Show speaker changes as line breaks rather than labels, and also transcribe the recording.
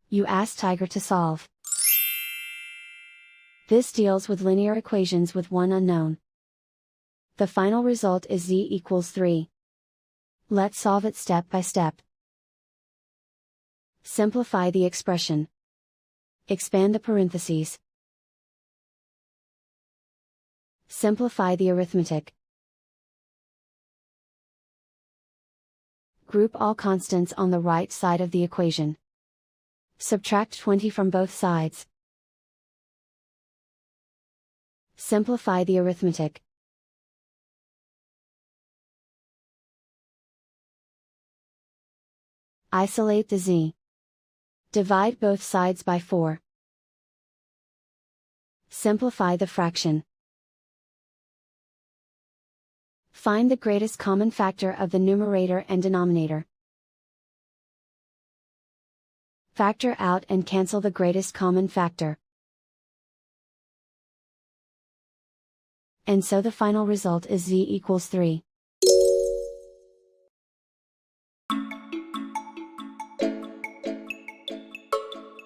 You ask Tiger to solve. This deals with linear equations with one unknown. The final result is z equals 3. Let's solve it step by step. Simplify the expression. Expand the parentheses. Simplify the arithmetic. Group all constants on the right side of the equation. Subtract 20 from both sides. Simplify the arithmetic. Isolate the z. Divide both sides by 4. Simplify the fraction. Find the greatest common factor of the numerator and denominator. Factor out and cancel the greatest common factor. And so the final result is z equals 3.